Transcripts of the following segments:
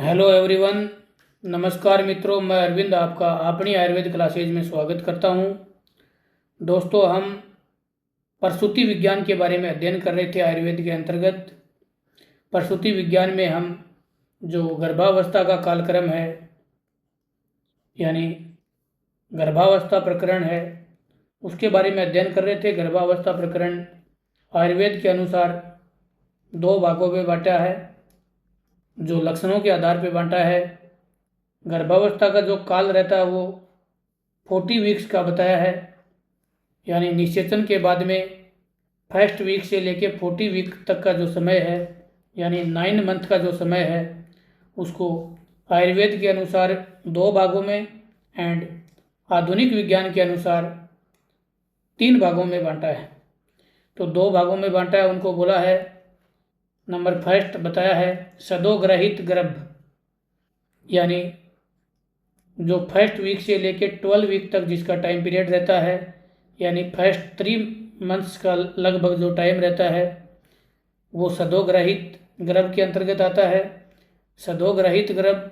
Hello everyone. नमस्कार मित्रों, मैं अरविंद आपका अपनी आयुर्वेद क्लासेज में स्वागत करता हूं। दोस्तों, हम प्रसूति विज्ञान के बारे में अध्ययन कर रहे थे आयुर्वेद के अंतर्गत। प्रसूति विज्ञान में हम जो गर्भावस्था का कालक्रम है यानी गर्भावस्था प्रकरण है उसके बारे में अध्ययन कर रहे थे। गर्भावस्था प्रकरण आयुर्वेद के अनुसार दो भागों में बांटा है, जो लक्षणों के आधार पर बांटा है। गर्भावस्था का जो काल रहता है वो 40 वीक्स का बताया है, यानी निषेचन के बाद में फर्स्ट वीक से लेके 40 वीक तक का जो समय है, यानी 9 मंथ का जो समय है, उसको आयुर्वेद के अनुसार दो भागों में एंड आधुनिक विज्ञान के अनुसार 3 भागों में बांटा है। तो दो भागों में बांटा है, उनको बोला है, नंबर फर्स्ट बताया है सदोग्रहित गर्भ, यानी जो फर्स्ट वीक से लेके 12 वीक तक जिसका टाइम पीरियड रहता है, यानी फर्स्ट 3 मंथ्स का लगभग जो टाइम रहता है वो सदोग्रहित गर्भ के अंतर्गत आता है। सदोग्रहित गर्भ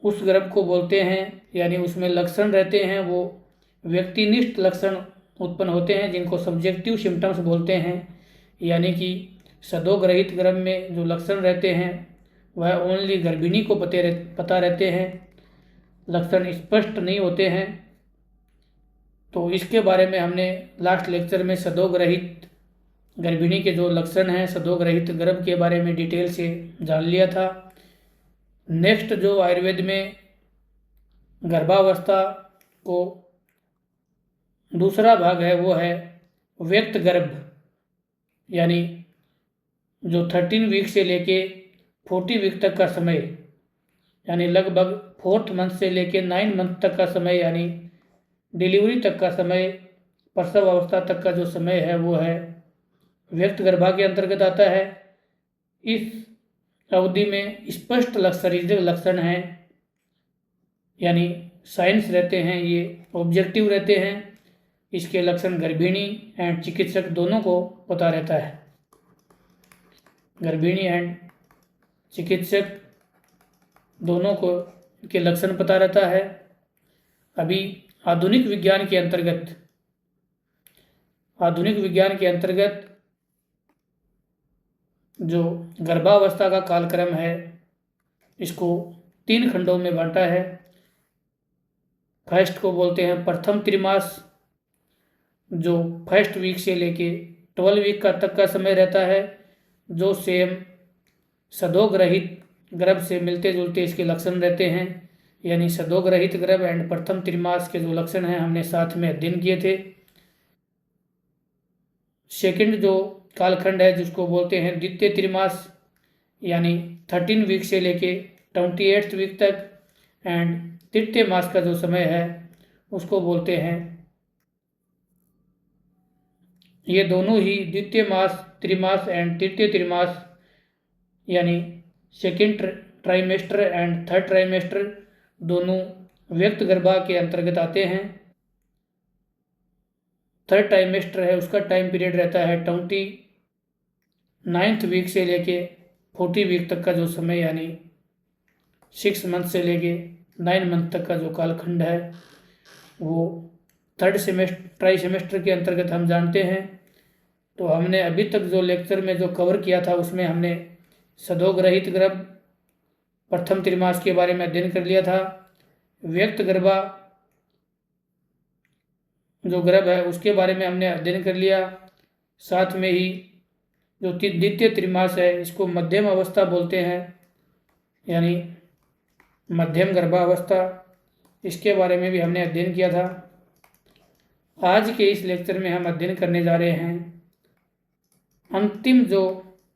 उस गर्भ को बोलते हैं, यानी उसमें लक्षण रहते हैं वो व्यक्तिनिष्ठ लक्षण उत्पन्न होते हैं, जिनको सब्जेक्टिव सिम्टम्स बोलते हैं। यानी कि सदोग्रहित गर्भ में जो लक्षण रहते हैं वह ओनली गर्भिणी को पता रहते हैं, लक्षण स्पष्ट नहीं होते हैं। तो इसके बारे में हमने लास्ट लेक्चर में सदोग्रहित गर्भिणी के जो लक्षण हैं, सदोग्रहित गर्भ के बारे में डिटेल से जान लिया था। नेक्स्ट जो आयुर्वेद में गर्भावस्था को दूसरा भाग है वो है व्यक्त गर्भ, यानी जो 13 वीक से लेके 40 वीक तक का समय, यानी लगभग 4th मंथ से लेके 9 मंथ तक का समय, यानी डिलीवरी तक का समय, प्रसव अवस्था तक का जो समय है वो है व्यक्त गर्भा के अंतर्गत आता है। इस अवधि में स्पष्ट शारीरिक लक्षण हैं, यानी साइंस रहते हैं, ये ऑब्जेक्टिव रहते हैं। इसके लक्षण गर्भिणी एंड चिकित्सक दोनों को पता रहता है, गर्भिणी एंड चिकित्सक दोनों को के लक्षण पता रहता है। अभी आधुनिक विज्ञान के अंतर्गत जो गर्भावस्था का कालक्रम है इसको 3 खंडों में बांटा है। फर्स्ट को बोलते हैं प्रथम त्रिमास, जो फर्स्ट वीक से लेके 12 वीक का तक का समय रहता है, जो सेम सदोग्रहित गर्भ से मिलते जुलते इसके लक्षण रहते हैं। यानी सदोग्रहित गर्भ एंड प्रथम त्रिमास के जो लक्षण हैं हमने साथ में अध्ययन किए थे। सेकंड जो कालखंड है जिसको बोलते हैं द्वितीय त्रिमास, यानी 13 वीक से लेके 28th वीक तक, एंड तृतीय मास का जो समय है उसको बोलते हैं, ये दोनों ही द्वितीय मास त्रिमास एंड तृतीय त्रिमास, यानी second trimester and third trimester दोनों व्यक्त गर्भा के अंतर्गत आते हैं। थर्ड ट्राइमेस्टर है उसका टाइम पीरियड रहता है 29th वीक से लेके 40 वीक तक का जो समय, यानी 6 मंथ से लेके 9 मंथ तक का जो कालखंड है वो थर्ड ट्राई सेमेस्टर के अंतर्गत हम जानते हैं। तो हमने अभी तक जो लेक्चर में जो कवर किया था उसमें हमने सदोग्रहित गर्भ प्रथम त्रिमास के बारे में अध्ययन कर लिया था। व्यक्त गर्भा जो गर्भ है उसके बारे में हमने अध्ययन कर लिया। साथ में ही जो द्वितीय त्रिमास है इसको मध्यम अवस्था बोलते हैं, यानी मध्यम गर्भावस्था, इसके बारे में भी हमने अध्ययन किया था। आज के इस लेक्चर में हम अध्ययन करने जा रहे हैं अंतिम जो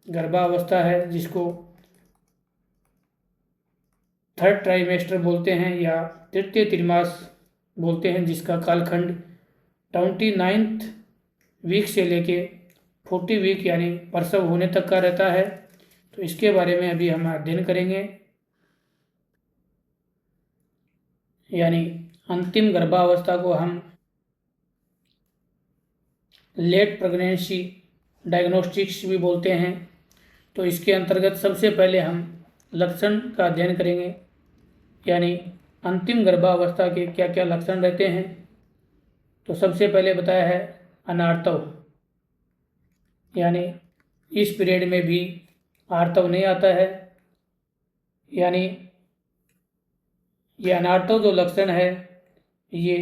गर्भावस्था है, जिसको थर्ड ट्राइमेस्टर बोलते हैं या तृतीय त्रिमास बोलते हैं, जिसका कालखंड 29th वीक से लेके 40 वीक यानी प्रसव होने तक का रहता है। तो इसके बारे में अभी हम अध्ययन करेंगे, यानी अंतिम गर्भावस्था को हम लेट प्रेगनेंसी डायग्नोस्टिक्स भी बोलते हैं। तो इसके अंतर्गत सबसे पहले हम लक्षण का अध्ययन करेंगे, यानी अंतिम गर्भावस्था के क्या क्या लक्षण रहते हैं। तो सबसे पहले बताया है अनार्तव, यानी इस पीरियड में भी आर्तव नहीं आता है, यानी ये अनार्तव जो लक्षण है ये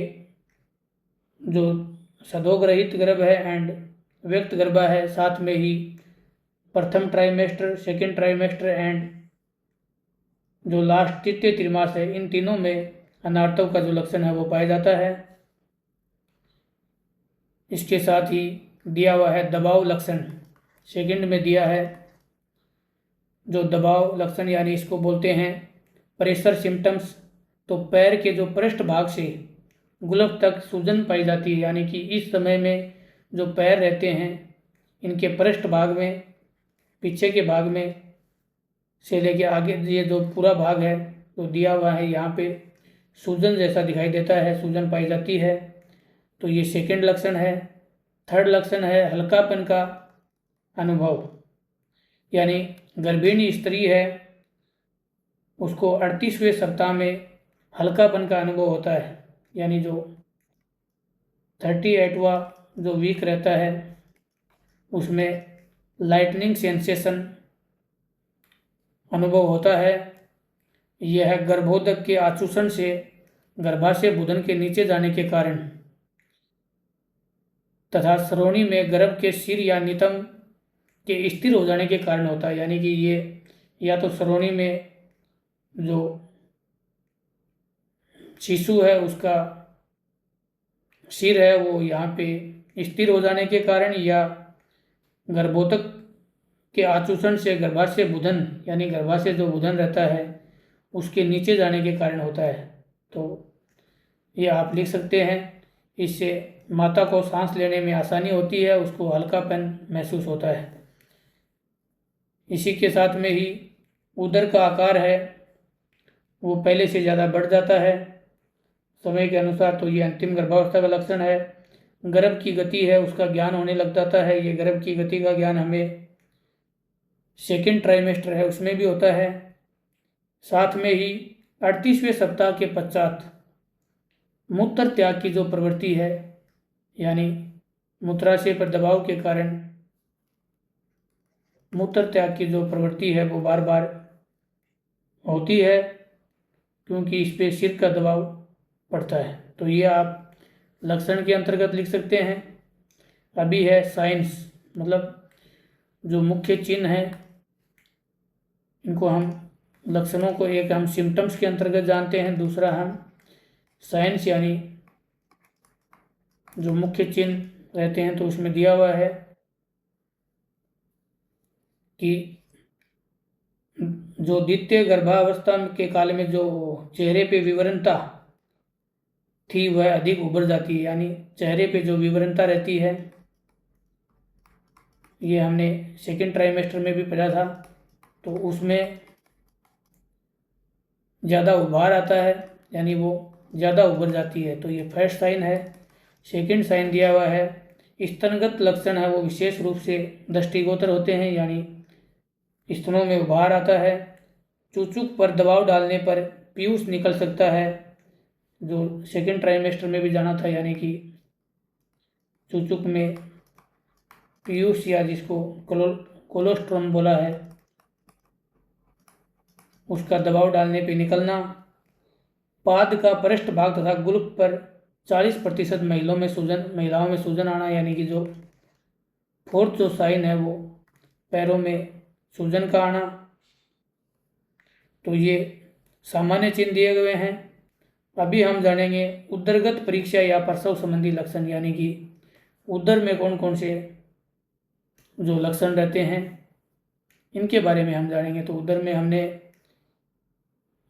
जो सदोग रहित गर्भ है एंड व्यक्त गर्भा है, साथ में ही प्रथम ट्राइमेस्टर, सेकेंड ट्राइमेस्टर एंड जो लास्ट तृतीय त्रिमास है, इन तीनों में अनार्तव का जो लक्षण है वो पाया जाता है। इसके साथ ही दिया हुआ है दबाव लक्षण, सेकंड में दिया है जो दबाव लक्षण, यानी इसको बोलते हैं प्रेशर सिम्टम्स। तो पैर के जो पृष्ठ भाग से गुल्फ तक सूजन पाई जाती है, यानी कि इस समय में जो पैर रहते हैं इनके पृष्ठ भाग में, पीछे के भाग में से लेके आगे ये जो पूरा भाग है तो दिया हुआ है, यहाँ पे सूजन जैसा दिखाई देता है, सूजन पाई जाती है। तो ये सेकंड लक्षण है। थर्ड लक्षण है हल्कापन का अनुभव, यानी गर्भिणी स्त्री है उसको 38वें सप्ताह में हल्कापन का अनुभव होता है, यानी जो 38वां जो वीक रहता है उसमें लाइटनिंग सेंसेशन अनुभव होता है। यह गर्भोदक के आचूषण से गर्भाशय बुधन के नीचे जाने के कारण तथा श्रोणि में गर्भ के सिर या नितंब के स्थिर हो जाने के कारण होता है, यानी कि ये या तो श्रोणि में जो शिशु है उसका सिर है वो यहाँ पे स्थिर हो जाने के कारण, या गर्भोदक के आचूषण से गर्भाशय बुधन, यानी गर्भाशय जो बुधन रहता है उसके नीचे जाने के कारण होता है। तो ये आप लिख सकते हैं। इससे माता को सांस लेने में आसानी होती है, उसको हल्कापन महसूस होता है। इसी के साथ में ही उदर का आकार है वो पहले से ज़्यादा बढ़ जाता है समय के अनुसार, तो ये अंतिम गर्भावस्था का लक्षण है। गर्भ की गति है उसका ज्ञान होने लग जाता है, ये गर्भ की गति का ज्ञान हमें सेकेंड ट्राइमेस्टर है उसमें भी होता है। साथ में ही 38वें सप्ताह के पश्चात मूत्र त्याग की जो प्रवृत्ति है, यानी मूत्राशय पर दबाव के कारण मूत्र त्याग की जो प्रवृत्ति है वो बार बार होती है क्योंकि इस पे सिर का दबाव पड़ता है। तो ये आप लक्षण के अंतर्गत लिख सकते हैं। अभी है साइंस, मतलब जो मुख्य चिन्ह हैं इनको हम लक्षणों को एक हम सिम्टम्स के अंतर्गत जानते हैं, दूसरा हम साइंस यानी जो मुख्य चिन्ह रहते हैं। तो उसमें दिया हुआ है कि जो द्वितीय गर्भावस्था के काल में जो चेहरे पे विवरणता थी वह अधिक उभर जाती है, यानी चेहरे पे जो विवरणता रहती है ये हमने सेकेंड ट्राइमेस्टर में भी पढ़ा था, तो उसमें ज़्यादा उभार आता है, यानी वो ज़्यादा उभर जाती है। तो ये फर्स्ट साइन है। सेकंड साइन दिया हुआ है स्तनगत लक्षण है वो विशेष रूप से दृष्टिगोचर होते हैं, यानी स्तनों में उभार आता है। चूचुक पर दबाव डालने पर पीयूष निकल सकता है, जो सेकेंड ट्राइमेस्टर में भी जाना था, यानी कि चूचुक में पीयूष या जिसको कोलोस्ट्रॉम बोला है उसका दबाव डालने पे निकलना। पाद का पृष्ठ भाग तथा गुल्फ पर 40% महिलाओं में सूजन आना, यानी कि जो फोर्थ जो साइन है वो पैरों में सूजन का आना। तो ये सामान्य चिन्ह दिए गए हैं। अभी हम जानेंगे उदरगत परीक्षा या प्रसव संबंधी लक्षण, यानी कि उदर में कौन कौन से जो लक्षण रहते हैं इनके बारे में हम जानेंगे। तो उदर में हमने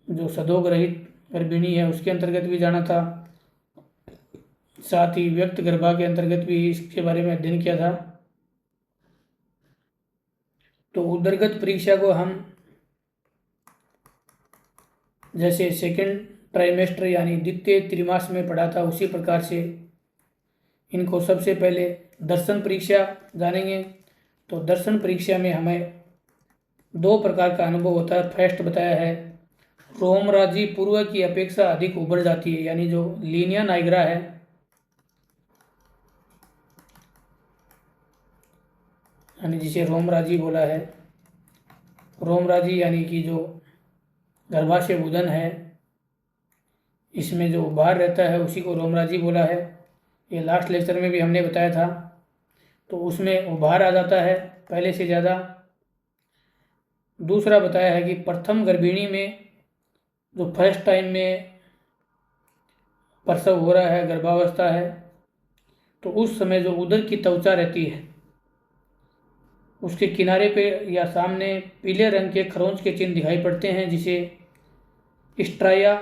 जो सदोग रहित गर्भिणी है उसके अंतर्गत भी जाना था, साथ ही व्यक्त गर्भा के अंतर्गत भी इसके बारे में अध्ययन किया था। तो उदरगत परीक्षा को हम जैसे सेकेंड ट्राइमेस्टर यानी द्वितीय त्रिमास में पढ़ा था उसी प्रकार से इनको सबसे पहले दर्शन परीक्षा जानेंगे। तो दर्शन परीक्षा में हमें दो प्रकार का अनुभव होता है। फर्स्ट बताया है, रोमराजी पूर्व की अपेक्षा अधिक उभर जाती है, यानी जो लीनिया नाइग्रा है, यानी जिसे रोमराजी बोला है, रोमराजी यानी कि जो गर्भाशय बुदन है, इसमें जो उभार रहता है उसी को रोमराजी बोला है। ये लास्ट लेक्चर में भी हमने बताया था। तो उसमें उभार आ जाता है पहले से ज़्यादा। दूसरा बताया है कि प्रथम गर्भिणी में जो फर्स्ट टाइम में प्रसव हो रहा है, गर्भावस्था है, तो उस समय जो उदर की त्वचा रहती है उसके किनारे पे या सामने पीले रंग के खरोंच के चिन्ह दिखाई पड़ते हैं, जिसे स्ट्राया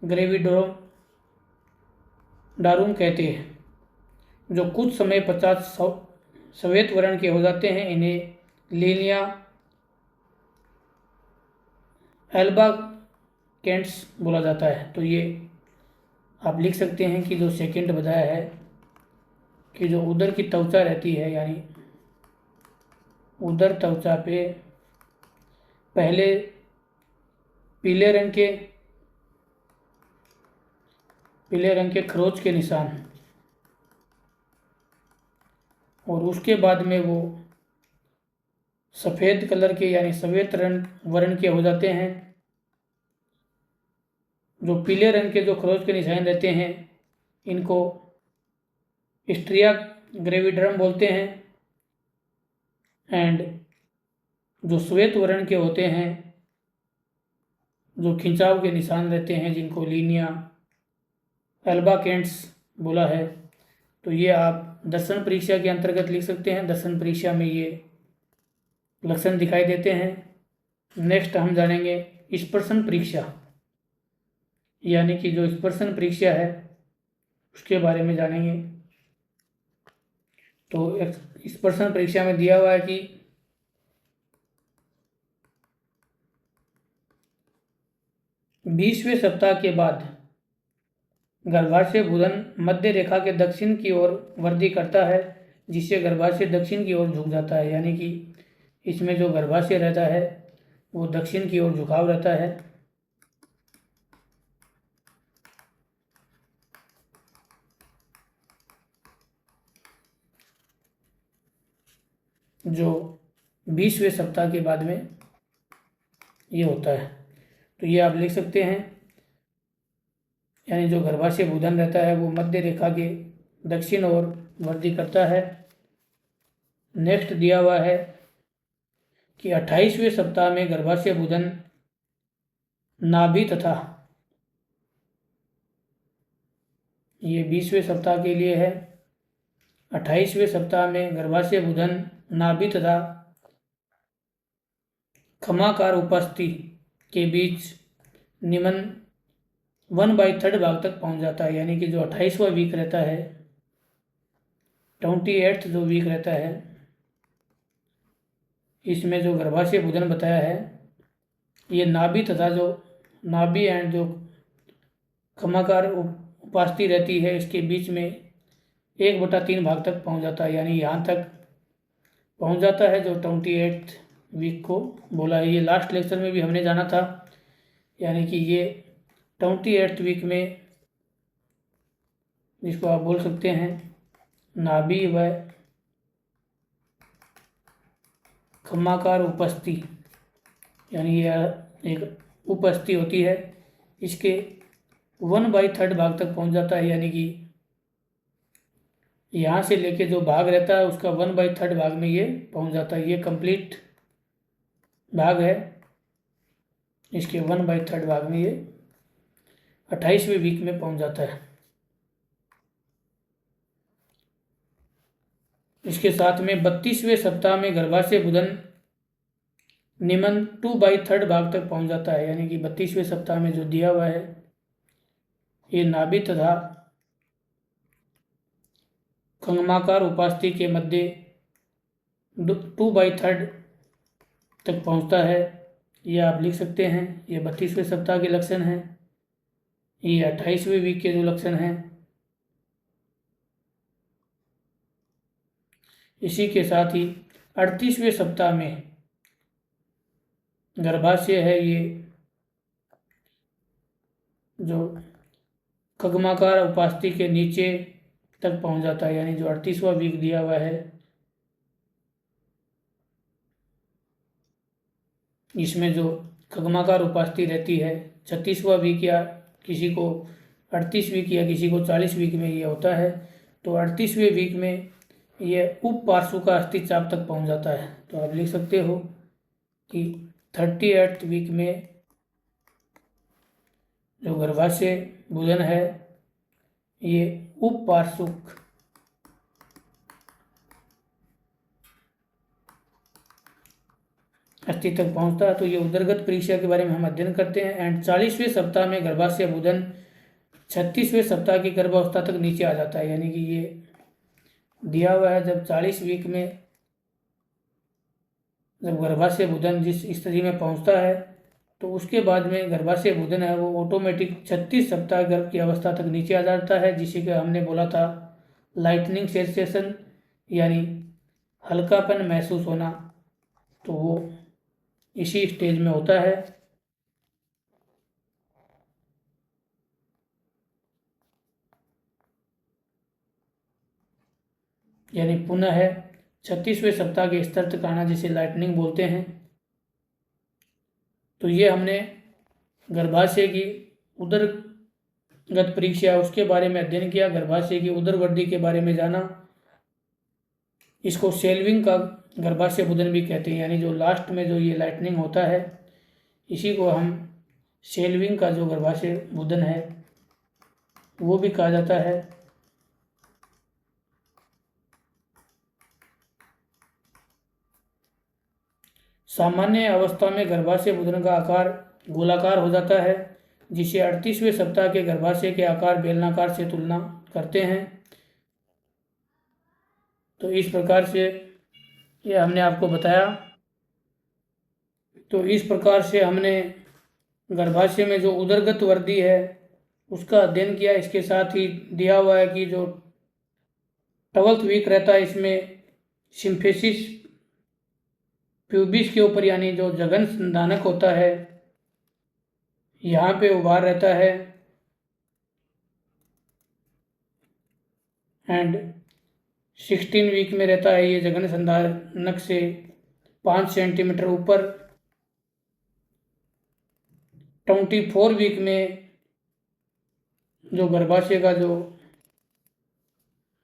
ग्रेविडोरम डारूम कहते हैं, जो कुछ समय पश्चात श्वेत वर्ण के हो जाते हैं। इन्हें लीनिया एल्बा कैंट्स बोला जाता है। तो ये आप लिख सकते हैं कि जो सेकंड बताया है कि जो उदर की त्वचा रहती है, यानी उदर त्वचा पे पहले पीले रंग के खरोच के निशान, और उसके बाद में वो सफ़ेद कलर के यानी श्वेत वर्ण के हो जाते हैं। जो पीले रंग के जो खरोच के निशान रहते हैं इनको स्ट्रिया ग्रेविडरम बोलते हैं, एंड जो श्वेत वर्ण के होते हैं, जो खिंचाव के निशान रहते हैं, जिनको लीनिया एल्बाकेंट्स बोला है। तो ये आप दर्शन परीक्षा के अंतर्गत लिख सकते हैं। दर्शन परीक्षा में ये लक्षण दिखाई देते हैं। नेक्स्ट हम जानेंगे स्पर्शन परीक्षा, यानी कि जो स्पर्शन परीक्षा है उसके बारे में जानेंगे। तो स्पर्शन परीक्षा में दिया हुआ है कि 20वें सप्ताह के बाद गर्भाशय बुधन मध्य रेखा के दक्षिण की ओर वृद्धि करता है, जिससे गर्भाशय दक्षिण की ओर झुक जाता है, यानी कि इसमें जो गर्भाशय रहता है वो दक्षिण की ओर झुकाव रहता है। जो 20वें सप्ताह के बाद में ये होता है। तो ये आप लिख सकते हैं, यानी जो गर्भाशय बुधन रहता है वो मध्य रेखा के दक्षिण ओर वृद्धि करता है। नेक्स्ट दिया हुआ है कि 28वें सप्ताह में गर्भाशय बुधन नाभि तथा, ये 20वें सप्ताह के लिए है, 28वें सप्ताह में गर्भाशय बुधन नाभि तथा खमाकार उपस्थिति के बीच निम्न 1/3 भाग तक पहुंच जाता है, यानी कि जो 28वां वीक रहता है, 28th जो वीक रहता है, इसमें जो गर्भाशय बुधन बताया है ये नाभि तथा जो नाभि एंड जो खमाकार उपस्थिति रहती है इसके बीच में 1/3 भाग तक पहुंच जाता है, यानी यहाँ तक पहुंच जाता है, जो 28th वीक को बोला है। ये लास्ट लेक्चर में भी हमने जाना था, यानी कि ये 28th वीक में, जिसको आप बोल सकते हैं नाभि व खमाकार उपस्थिति, यानी यह एक उपस्थिति होती है, इसके 1/3 भाग तक पहुंच जाता है, यानी कि यहाँ से लेके जो भाग रहता है उसका 1/3 भाग में ये पहुंच जाता है। ये कंप्लीट भाग है, इसके 1/3 भाग में ये 28वें वीक में पहुंच जाता है। इसके साथ में 32वें सप्ताह में गर्भाशय बुधन निम्न 2/3 भाग तक पहुंच जाता है, यानी कि 32वें सप्ताह में जो दिया हुआ है ये नाभि तथा खंगमाकार उपस्थिति के मध्य 2/3 तक पहुंचता है। ये आप लिख सकते हैं, ये 32वें सप्ताह के लक्षण हैं, ये 28वें वीक के जो लक्षण हैं। इसी के साथ ही 38वें सप्ताह में गर्भाशय है ये जो खगमाकार उपास्थि के नीचे तक पहुंच जाता है, यानी जो 38वां वीक दिया हुआ है इसमें जो खगमाकार उपास्थि रहती है 36वां वीक, या किसी को 38 वीक या किसी को 40 वीक में ये होता है। तो 38वें वीक में ये उप पार्श्व का अस्थि चाप तक पहुंच जाता है। तो आप लिख सकते हो कि 38th वीक में जो गर्भाशय बुधन है ये उप पार्श्व अस्थि तक पहुंचता है। तो ये उदरगत परीक्षा के बारे में हम अध्ययन करते हैं। एंड 40वें सप्ताह में गर्भाशय बुधन 36वें सप्ताह की गर्भावस्था तक नीचे आ जाता है, यानी कि ये दिया हुआ है जब 40 वीक में जब गर्भाशय बुधन जिस स्थिति में पहुंचता है तो उसके बाद में गर्भाशय बुधन है वो ऑटोमेटिक 36 सप्ताह गर्भ की अवस्था तक नीचे आ जाता है, जिसे कि हमने बोला था लाइटनिंग सेंसेशन, यानी हल्कापन महसूस होना। तो वो इसी स्टेज में होता है। यानी पुनः है 36वें सप्ताह के स्तर तक आना, जिसे लाइटनिंग बोलते हैं। तो ये हमने गर्भाशय की उदरगत परीक्षा उसके बारे में अध्ययन किया, गर्भाशय की उदर वृद्धि के बारे में जाना। इसको सेल्विंग का गर्भाशय बुधन भी कहते हैं, यानी जो लास्ट में जो ये लाइटनिंग होता है इसी को हम सेल्विंग का जो गर्भाशय बुधन है वो भी कहा जाता है। सामान्य अवस्था में गर्भाशय बुधन का आकार गोलाकार हो जाता है, जिसे 38वें सप्ताह के गर्भाशय के आकार बेलनाकार से तुलना करते हैं। तो इस प्रकार से ये हमने आपको बताया। तो इस प्रकार से हमने गर्भाशय में जो उदरगत वृद्धि है उसका अध्ययन किया। इसके साथ ही दिया हुआ है कि जो 12th वीक रहता है इसमें सिम्फेसिस प्यूबिस के ऊपर, यानी जो जघन संधानक होता है यहाँ पे उभार रहता है। एंड 16 वीक में रहता है ये जघन संधानक से 5 सेंटीमीटर ऊपर। 24 वीक में जो गर्भाशय का जो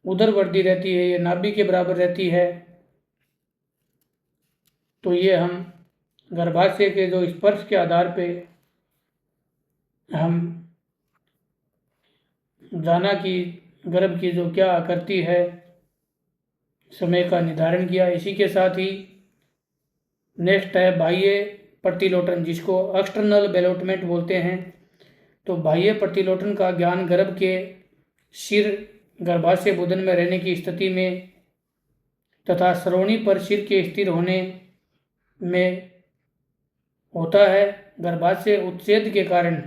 उदर वृद्धि रहती है ये नाभि के बराबर रहती है। तो ये हम गर्भाशय के जो स्पर्श के आधार पे हम जाना कि गर्भ की जो क्या आकृति है समय का निर्धारण किया। इसी के साथ ही नेक्स्ट है बाह्य प्रतिलोटन, जिसको एक्सटर्नल बेलोटमेंट बोलते हैं। तो बाह्य प्रतिलोटन का ज्ञान गर्भ के सिर गर्भाशय बुधन में रहने की स्थिति में तथा श्रोणी पर सिर के स्थिर होने में होता है। गर्भाशय उच्छेद के कारण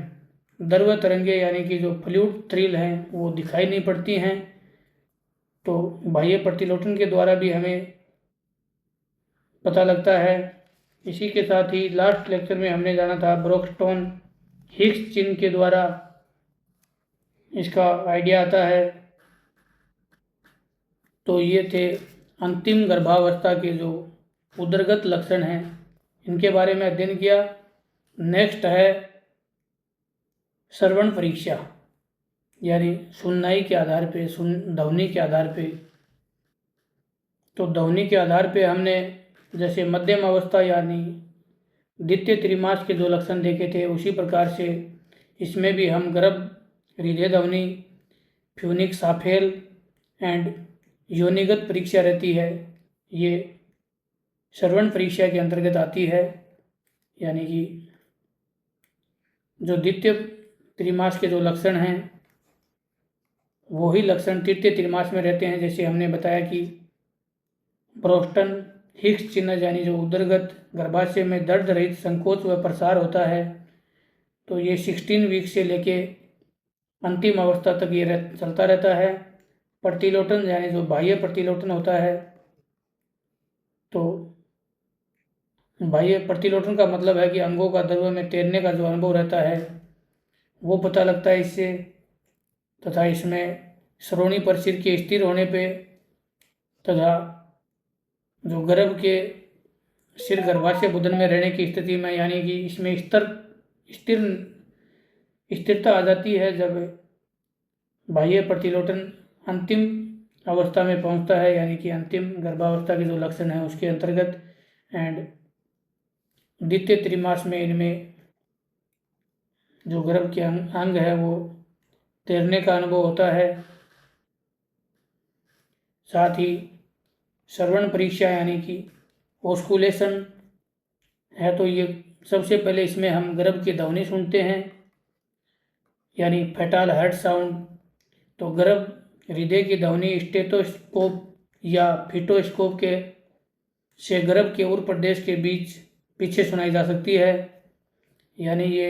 द्रव तरंगे यानी कि जो फ्लूइड थ्रिल हैं वो दिखाई नहीं पड़ती हैं। तो बाह्य प्रतिलोटन के द्वारा भी हमें पता लगता है। इसी के साथ ही लास्ट लेक्चर में हमने जाना था ब्रोकस्टोन हिग्स चिन्ह के द्वारा इसका आइडिया आता है। तो ये थे अंतिम गर्भावस्था के जो उदरगत लक्षण हैं इनके बारे में अध्ययन किया। नेक्स्ट है श्रवण परीक्षा, यानी सुननाई के आधार पे ध्वनि के आधार पे। तो ध्वनि के आधार पे हमने जैसे मध्यम अवस्था यानी द्वितीय त्रिमास के जो लक्षण देखे थे उसी प्रकार से इसमें भी हम गर्भ हृदय ध्वनि फ्यूनिक साफेल एंड योनिगत परीक्षा रहती है, ये श्रवण परीक्षा के अंतर्गत आती है। यानी कि जो द्वितीय त्रिमास के जो लक्षण हैं वही लक्षण तृतीय त्रिमास में रहते हैं। जैसे हमने बताया कि ब्रोस्टन हिग्स चिन्ह यानी जो उदरगत गर्भाशय में दर्द रहित संकोच व प्रसार होता है, तो ये 16 वीक से लेके अंतिम अवस्था तक ये चलता रहता है। प्रतिलोटन यानी जो बाह्य प्रतिलोटन होता है, तो बाह्य प्रतिलोटन का मतलब है कि अंगों का द्रव में तैरने का जो अनुभव रहता है वो पता लगता है इससे, तथा इसमें श्रोणि पर सिर के स्थिर होने पे तथा जो गर्भ के सिर गर्भाशय बुधन में रहने की स्थिति में, यानी कि इसमें स्थिर स्थिरता आ जाती है जब बाह्य प्रतिलोटन अंतिम अवस्था में पहुंचता है, यानी कि अंतिम गर्भावस्था के जो लक्षण है उसके अंतर्गत। एंड द्वितीय त्रिमास में इनमें जो गर्भ के अंग है वो तैरने का अनुभव होता है। साथ ही श्रवण परीक्षा यानी कि ओस्कुलेशन है, तो ये सबसे पहले इसमें हम गर्भ की ध्वनि सुनते हैं, यानी फेटाल हार्ट साउंड। तो गर्भ हृदय की ध्वनि स्टेथोस्कोप या फिटोस्कोप के से गर्भ के उर प्रदेश के बीच पीछे सुनाई जा सकती है, यानी ये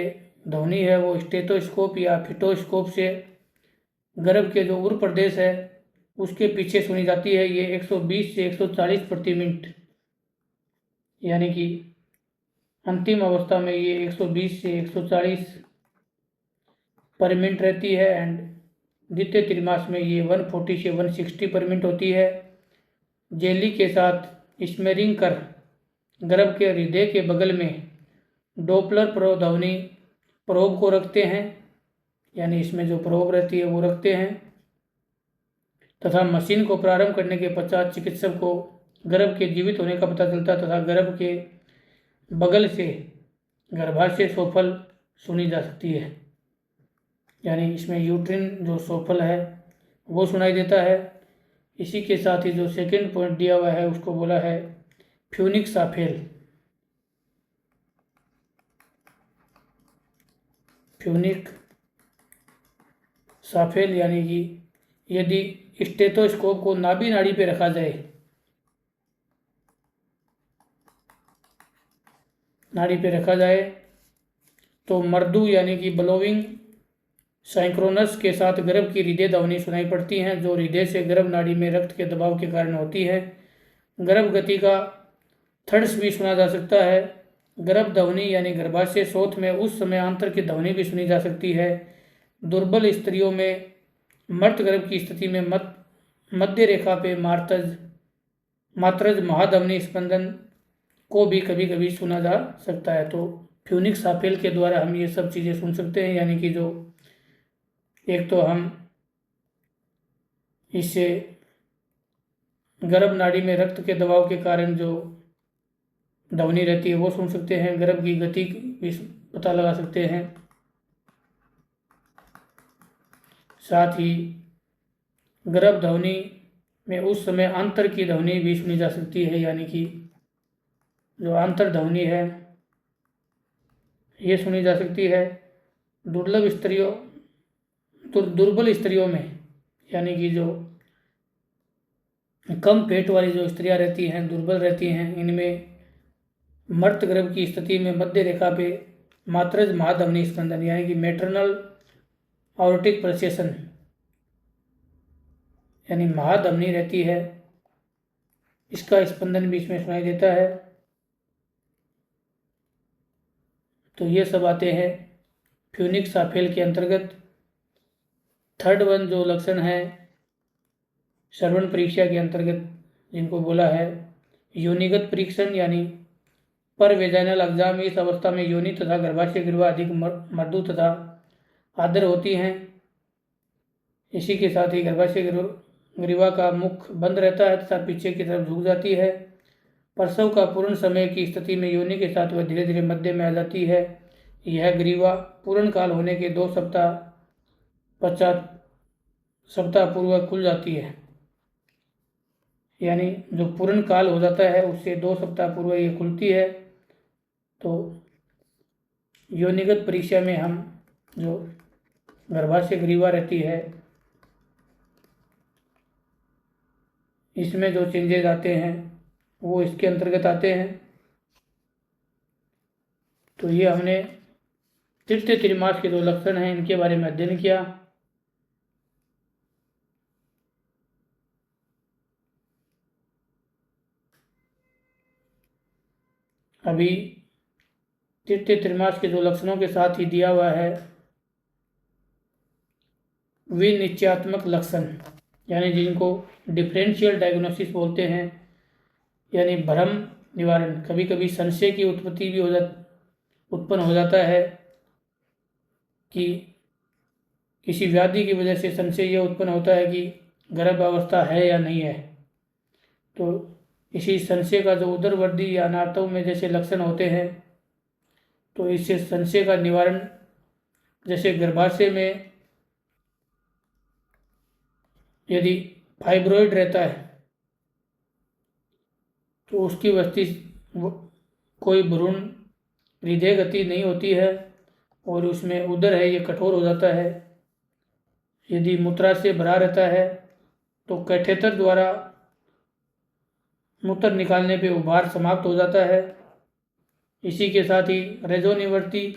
ध्वनि है वो स्टेथोस्कोप या फिटोस्कोप से गर्भ के जो उर प्रदेश है उसके पीछे सुनी जाती है। ये 120 से 140 प्रति मिनट, यानी कि अंतिम अवस्था में ये 120 से 140 पर मिनट रहती है। एंड द्वितीय त्रिमास में ये 140 से 160 पर मिनट होती है। जेली के साथ स्मेरिंग कर गर्भ के हृदय के बगल में डोपलर प्रध्वनि प्रोब को रखते हैं, यानी इसमें जो प्रोब रहती है वो रखते हैं, तथा मशीन को प्रारंभ करने के पश्चात चिकित्सक को गर्भ के जीवित होने का पता चलता है तथा गर्भ के बगल से गर्भाशय सोफल सुनी जा सकती है, यानी इसमें यूट्रिन जो सोफल है वो सुनाई देता है। इसी के साथ ही जो सेकंड पॉइंट दिया हुआ है उसको बोला है फ्यूनिक साफेल। फ्यूनिक साफेल यानी कि यदि स्टेथोस्कोप को नाभि नाड़ी पे रखा जाए, तो मर्दू यानी कि ब्लोइंग साइक्रोनस के साथ गर्भ की हृदय ध्वनि सुनाई पड़ती हैं, जो हृदय से गर्भ नाड़ी में रक्त के दबाव के कारण होती है। गर्भ गति का थर्ड्स भी सुना जा सकता है। गर्भ ध्वनि यानी गर्भाशय शोथ में उस समय आंतर की ध्वनि भी सुनी जा सकती है। दुर्बल स्त्रियों में मर्त गर्भ की स्थिति में मध्य रेखा पे मात्रज महाध्वनि स्पंदन को भी कभी कभी सुना जा सकता है। तो फ्यूनिक साफेल के द्वारा हम ये सब चीज़ें सुन सकते हैं, यानी कि जो एक तो हम इससे गर्भ नाड़ी में रक्त के दबाव के कारण जो ध्वनि रहती है वो सुन सकते हैं, गर्भ की गति भी पता लगा सकते हैं। साथ ही गर्भ ध्वनि में उस समय अंतर की ध्वनि भी सुनी जा सकती है, यानी कि जो अंतर ध्वनि है ये सुनी जा सकती है। दुर्बल स्त्रियों में, यानी कि जो कम पेट वाली जो स्त्रियां रहती हैं, दुर्बल रहती हैं, इनमें मर्त गर्भ की स्थिति में मध्य रेखा पे मात्रज महाध्वनि स्पंदन यानी कि मैटरनल ऑर्टिक पल्सेशन यानी महाध्वनि रहती है, इसका स्पंदन भी इसमें सुनाई देता है। तो ये सब आते हैं फ्यूनिक साफेल के अंतर्गत। थर्ड वन जो लक्षण है श्रवण परीक्षा के अंतर्गत, जिनको बोला है योनिगत परीक्षण, यानी पर वेजाइनल एग्जाम। इस अवस्था में योनि तथा गर्भाशय ग्रीवा अधिक मृदु तथा आर्द्र होती हैं। इसी के साथ ही गर्भाशय ग्रीवा का मुख बंद रहता है तथा पीछे की तरफ झुक जाती है। प्रसव का पूर्ण समय की स्थिति में योनि के साथ वह धीरे धीरे मध्य में आ जाती है। यह ग्रीवा पूर्ण काल होने के 2 सप्ताह पश्चात सप्ताह पूर्व खुल जाती है, यानी जो पूर्ण काल हो जाता है उससे 2 सप्ताह पूर्व ये खुलती है। तो योनिगत परीक्षा में हम जो गर्भाशय ग्रीवा रहती है इसमें जो चेंजेज आते हैं वो इसके अंतर्गत आते हैं। तो ये हमने तृतीय त्रिमास के जो लक्षण हैं इनके बारे में अध्ययन किया। अब अभी तृतीय त्रैमास के जो लक्षणों के साथ ही दिया हुआ है विनिश्चयात्मक लक्षण, यानी जिनको डिफरेंशियल डायग्नोसिस बोलते हैं, यानी भ्रम निवारण। कभी कभी संशय की उत्पत्ति भी उत्पन्न हो जाता है कि किसी व्याधि की वजह से संशय यह उत्पन्न होता है कि गर्भावस्था है या नहीं है। तो इसी संशय का जो उदरवर्ती या अनार्थों में जैसे लक्षण होते हैं, तो इससे संशय का निवारण, जैसे गर्भाशय में यदि फाइब्रॉइड रहता है तो उसकी कोई भ्रूण हृदय गति नहीं होती है और उसमें उदर है ये कठोर हो जाता है। यदि मूत्रा से भरा रहता है तो कैथेटर द्वारा मूत्र निकालने पे उभार समाप्त हो जाता है। इसी के साथ ही रजोनिवृत्ति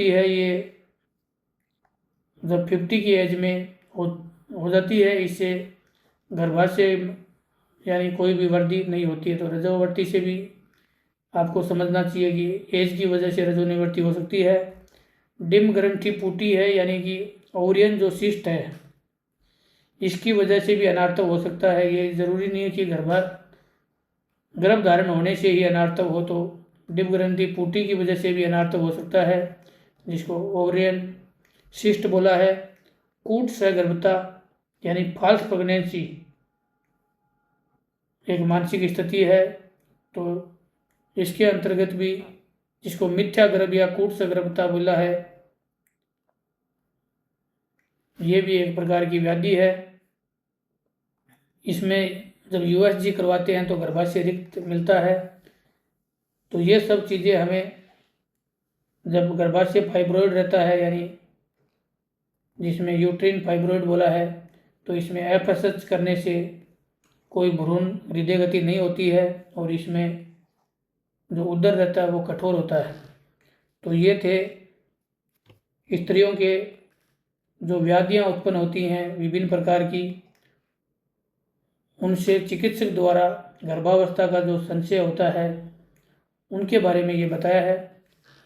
है, ये जब 50 की एज में हो जाती है, इससे गर्भाशय यानी कोई भी वृद्धि नहीं होती है। तो रजोनिवृत्ति से भी आपको समझना चाहिए कि एज की वजह से रजोनिवृत्ति हो सकती है। डिम ग्रंथि पुटी है, यानी कि ओरियन जो सिस्ट है, इसकी वजह से भी अनार्थव हो सकता है। ये ज़रूरी नहीं है कि गर्भ धारण होने से ही अनार्थव हो, तो डिम ग्रंथि पुटी की वजह से भी अनार्थव हो सकता है, जिसको ओरियन सिस्ट बोला है। कूट सगर्भता यानी फॉल्स प्रेगनेंसी एक मानसिक स्थिति है, तो इसके अंतर्गत भी, जिसको मिथ्या गर्भ या कूट सगर्भता बोला है, ये भी एक प्रकार की व्याधि है। इसमें जब यूएसजी करवाते हैं तो गर्भाशय रिक्त मिलता है। तो ये सब चीज़ें हमें, जब गर्भाशय फाइब्रॉइड रहता है, यानी जिसमें यूट्रिन फाइब्रॉइड बोला है, तो इसमें एफएसएच करने से कोई भ्रूण हृदय गति नहीं होती है और इसमें जो उदर रहता है वो कठोर होता है। तो ये थे स्त्रियों के जो व्याधियाँ उत्पन्न होती हैं विभिन्न प्रकार की, उनसे चिकित्सक द्वारा गर्भावस्था का जो संशय होता है उनके बारे में ये बताया है।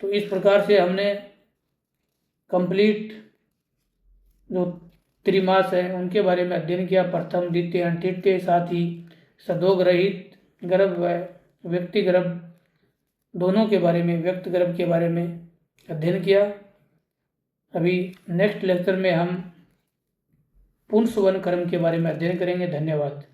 तो इस प्रकार से हमने कंप्लीट जो त्रिमास है उनके बारे में अध्ययन किया, प्रथम, द्वितीय, तृतीय, साथ ही सदोग्रहित गर्भ व व्यक्ति गर्भ दोनों के बारे में, व्यक्त गर्भ के बारे में अध्ययन किया। अभी नेक्स्ट लेक्चर में हम पुंसवन कर्म के बारे में अध्ययन करेंगे। धन्यवाद।